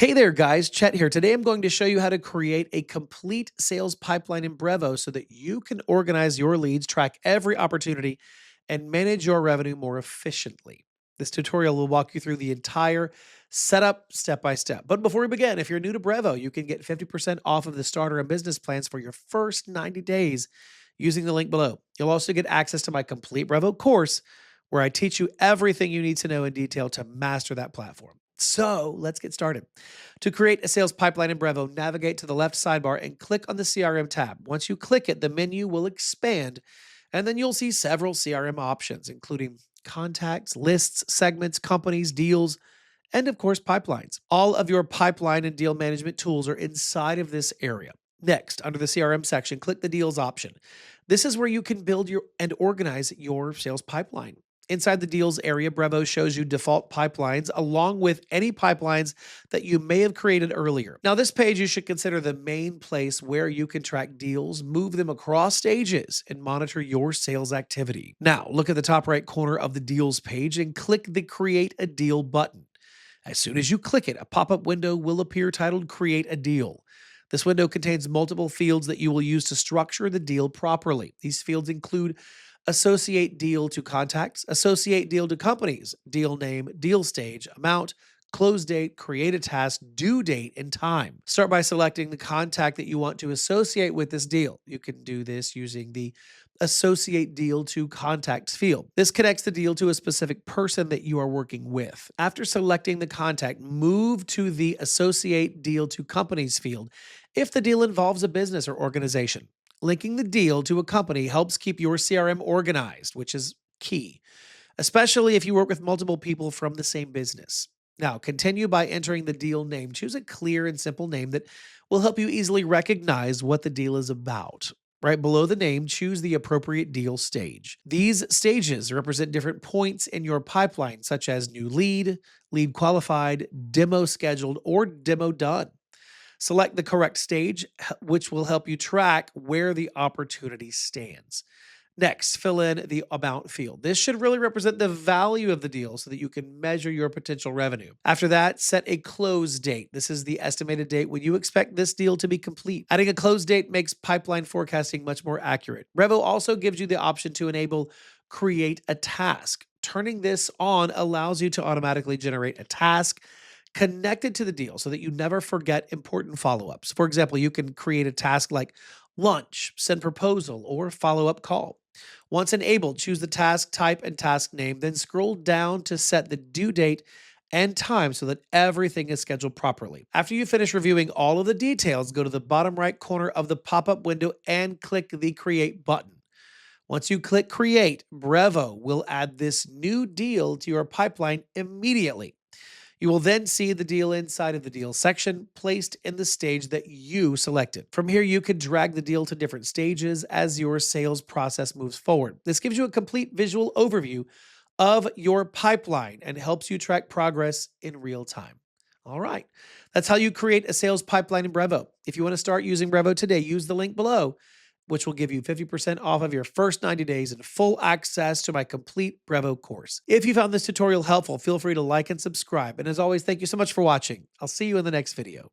Hey there, guys. Chet here. Today I'm going to show you how to create a complete sales pipeline in Brevo so that you can organize your leads, track every opportunity, and manage your revenue more efficiently. This tutorial will walk you through the entire setup step by step. But before we begin, if you're new to Brevo, you can get 50% off of the starter and business plans for your first 90 days using the link below. You'll also get access to my complete Brevo course where I teach you everything you need to know in detail to master that platform. So let's get started. To create a sales pipeline in Brevo, navigate to the left sidebar and click on the CRM tab. Once you click it, the menu will expand, and then you'll see several CRM options, including contacts, lists, segments, companies, deals, and of course, pipelines. All of your pipeline and deal management tools are inside of this area. Next, under the CRM section, click the deals option. This is where you can build and organize your sales pipeline. Inside the deals area, Brevo shows you default pipelines along with any pipelines that you may have created earlier. Now, this page you should consider the main place where you can track deals, move them across stages, and monitor your sales activity. Now, look at the top right corner of the deals page and click the Create a Deal button. As soon as you click it, a pop-up window will appear titled Create a Deal. This window contains multiple fields that you will use to structure the deal properly. These fields include associate deal to contacts, associate deal to companies, deal name, deal stage, amount, close date, create a task, due date, and time. Start by selecting the contact that you want to associate with this deal. You can do this using the associate deal to contacts field. This connects the deal to a specific person that you are working with. After selecting the contact, move to the associate deal to companies field if the deal involves a business or organization. Linking the deal to a company helps keep your CRM organized, which is key, especially if you work with multiple people from the same business. Now, continue by entering the deal name. Choose a clear and simple name that will help you easily recognize what the deal is about. Right below the name, choose the appropriate deal stage. These stages represent different points in your pipeline, such as new lead, lead qualified, demo scheduled, or demo done. Select the correct stage, which will help you track where the opportunity stands. Next, fill in the amount field. This should really represent the value of the deal so that you can measure your potential revenue. After that, set a close date. This is the estimated date when you expect this deal to be complete. Adding a close date makes pipeline forecasting much more accurate. Brevo also gives you the option to enable create a task. Turning this on allows you to automatically generate a task connected to the deal so that you never forget important follow-ups. For example, you can create a task like lunch, send proposal, or follow-up call. Once enabled, choose the task type and task name, then scroll down to set the due date and time so that everything is scheduled properly. After you finish reviewing all of the details, go to the bottom right corner of the pop-up window and click the Create button. Once you click Create, Brevo will add this new deal to your pipeline immediately. You will then see the deal inside of the deal section placed in the stage that you selected. From here, you can drag the deal to different stages as your sales process moves forward. This gives you a complete visual overview of your pipeline and helps you track progress in real time. All right, that's how you create a sales pipeline in Brevo. If you want to start using Brevo today, use the link below, which will give you 50% off of your first 90 days and full access to my complete Brevo course. If you found this tutorial helpful, feel free to like and subscribe. And as always, thank you so much for watching. I'll see you in the next video.